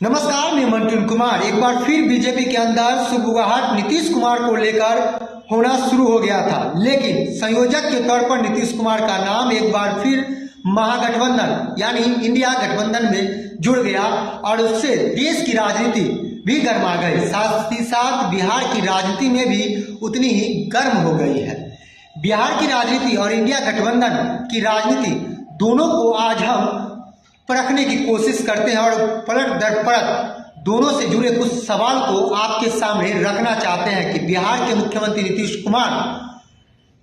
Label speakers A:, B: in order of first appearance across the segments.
A: नमस्कार, मैं मंटन कुमार। एक बार फिर बीजेपी के अंदर सुगबुगाहट नीतीश कुमार को लेकर होना शुरू हो गया था, लेकिन संयोजक के तौर पर नीतीश कुमार का नाम एक बार फिर महागठबंधन यानी इंडिया गठबंधन में जुड़ गया और उससे देश की राजनीति भी गर्मा गई। साथ ही साथ बिहार की राजनीति में भी उतनी ही गर्म हो गई है। बिहार की राजनीति और इंडिया गठबंधन की राजनीति दोनों को आज हम परखने की कोशिश करते हैं और पलट दर पलट दोनों से जुड़े कुछ सवाल को आपके सामने रखना चाहते हैं कि बिहार के मुख्यमंत्री नीतीश कुमार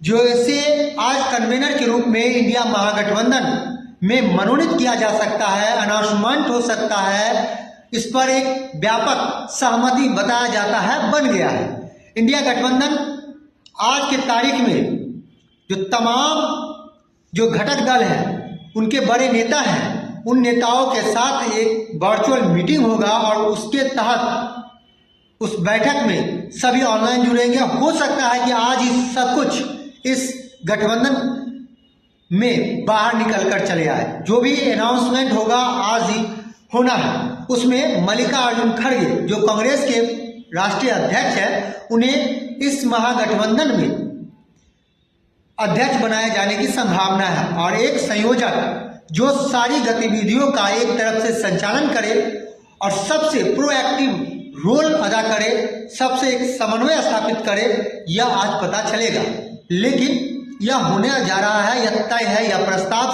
A: जो इसे आज कन्वेनर के रूप में इंडिया महागठबंधन में मनोनीत किया जा सकता है, अनाउंसमेंट हो सकता है, इस पर एक व्यापक सहमति बताया जाता है, बन गया है। इंडिया गठबंधन आज के तारीख में जो तमाम जो घटक दल हैं, उनके बड़े नेता हैं, उन नेताओं के साथ एक वर्चुअल मीटिंग होगा और उसके तहत उस बैठक में सभी ऑनलाइन जुड़ेंगे। हो सकता है कि आज ही सब कुछ इस गठबंधन में बाहर निकल कर चले आए। जो भी अनाउंसमेंट होगा आज ही होना है। उसमें मल्लिकार्जुन खड़गे जो कांग्रेस के राष्ट्रीय अध्यक्ष है, उन्हें इस महागठबंधन में अध्यक्ष बनाए जाने की संभावना है और एक संयोजक जो सारी गतिविधियों का एक तरफ से संचालन करे और सबसे प्रोएक्टिव रोल अदा करे, सबसे एक समन्वय स्थापित करे, यह आज पता चलेगा। लेकिन यह होने जा रहा है, यह तय है, यह प्रस्ताव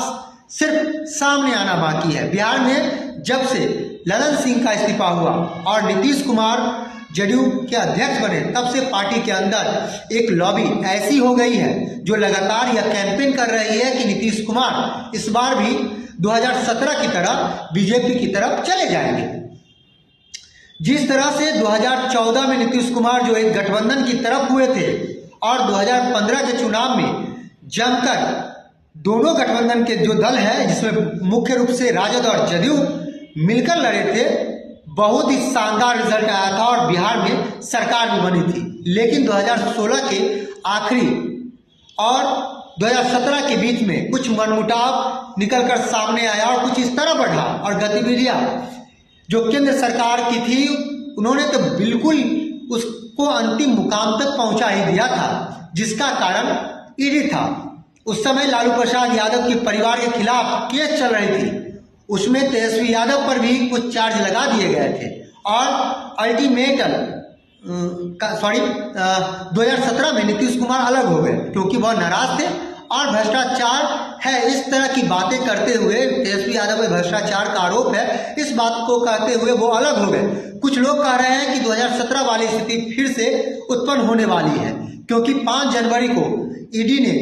A: सिर्फ सामने आना बाकी है। बिहार में जब से ललन सिंह का इस्तीफा हुआ और नीतीश कुमार जदयू के अध्यक्ष बने, तब से पार्टी के अंदर एक लॉबी ऐसी हो गई है जो लगातार यह कैंपेन कर रही है कि नीतीश कुमार इस बार भी 2017 की तरह बीजेपी की तरफ चले जाएंगे। जिस तरह से 2014 में नीतीश कुमार जो एक गठबंधन की तरफ हुए थे और 2015 के चुनाव में जमकर दोनों गठबंधन के जो दल है, जिसमें मुख्य रूप से राजद और जदयू मिलकर लड़े थे, बहुत ही शानदार रिजल्ट आया था और बिहार में सरकार भी बनी थी। लेकिन 2016 के आखिरी और 2017 के बीच में कुछ मनमुटाव निकलकर सामने आया और कुछ इस तरह बढ़ा और गतिविधियां जो केंद्र सरकार की थी, उन्होंने तो बिल्कुल उसको अंतिम मुकाम तक पहुंचा ही दिया था, जिसका कारण ईडी था। उस समय लालू प्रसाद यादव के परिवार के खिलाफ केस चल रही थी, उसमें तेजस्वी यादव पर भी कुछ चार्ज लगा दिए गए थे और अल्टीमेटम 2017 में नीतीश कुमार अलग हो गए क्योंकि वह नाराज थे और भ्रष्टाचार है इस तरह की बातें करते हुए, तेजस्वी यादव में भ्रष्टाचार का आरोप है, इस बात को कहते हुए वो अलग हो गए। कुछ लोग कह रहे हैं कि 2017 वाली स्थिति फिर से उत्पन्न होने वाली है क्योंकि 5 जनवरी को ईडी ने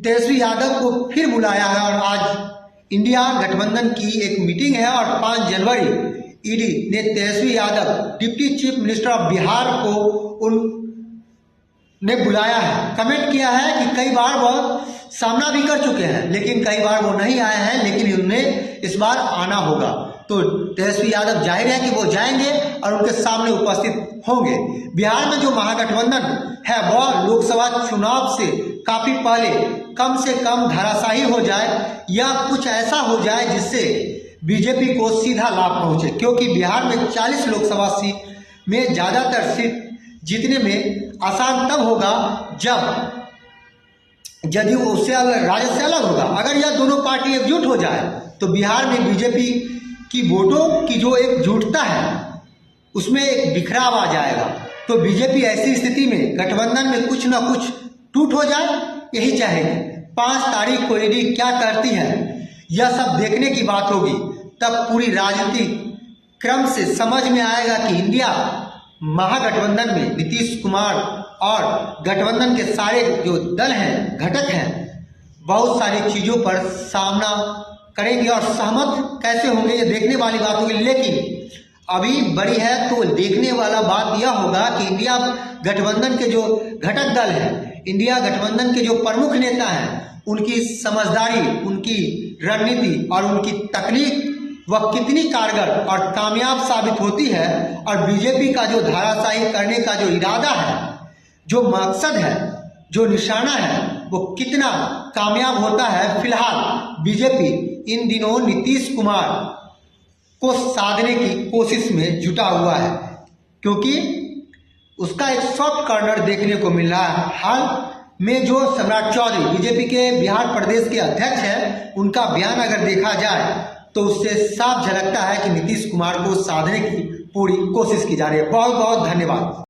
A: तेजस्वी यादव को फिर बुलाया है और आज इंडिया गठबंधन की एक मीटिंग है और 5 जनवरी ईडी ने Tejashwi Yadav deputy chief minister of Bihar को उन्हें बुलाया है। कमेंट किया है कि कई बार वह सामना भी कर चुके हैं, लेकिन कई बार वो नहीं आए हैं, लेकिन उन्हें इस बार आना होगा। तो तेजस्वी यादव जाहिर है कि वो जाएंगे और उनके सामने उपस्थित होंगे। बिहार में जो महागठबंधन है वह लोकसभा चुनाव से काफी पहले कम से कम धराशायी हो जाए या कुछ ऐसा हो जाए जिससे बीजेपी को सीधा लाभ पहुंचे, क्योंकि बिहार में 40 लोकसभा सीट में ज्यादातर सीट जीतने में आसान तब होगा जब जदयू उससे अलग, राजद से अलग होगा। अगर यह दोनों पार्टी एकजुट हो जाए तो बिहार में बीजेपी की वोटों की जो एकजुटता है उसमें एक बिखराव आ जाएगा। तो बीजेपी ऐसी स्थिति में गठबंधन में कुछ ना कुछ टूट हो जाए, यही चाहेगी। 5 तारीख को ईडी क्या करती है यह सब देखने की बात होगी, तब पूरी राजनीति क्रम से समझ में आएगा कि इंडिया महागठबंधन में नीतीश कुमार और गठबंधन के सारे जो दल हैं, घटक हैं, बहुत सारी चीजों पर सामना करेंगे और सहमत कैसे होंगे ये देखने वाली बात होगी। लेकिन अभी बड़ी है तो देखने वाला बात यह होगा कि इंडिया गठबंधन के जो घटक दल हैं, इंडिया गठबंधन के जो प्रमुख नेता हैं, उनकी समझदारी, उनकी रणनीति और उनकी तकनीक वह कितनी कारगर और कामयाब साबित होती है और बीजेपी का जो धाराशाही करने का जो इरादा है, जो मकसद है, जो निशाना है, वो कितना कामयाब होता है। फिलहाल बीजेपी इन दिनों नीतीश कुमार को साधने की कोशिश में जुटा हुआ है, क्योंकि उसका एक सॉफ्ट कॉर्नर देखने को मिल रहा है। हाल में जो सम्राट चौधरी बीजेपी के बिहार प्रदेश के अध्यक्ष हैं, उनका बयान अगर देखा जाए तो उससे साफ झलकता है कि नीतीश कुमार को साधने की पूरी कोशिश की जा रही है। बहुत बहुत धन्यवाद।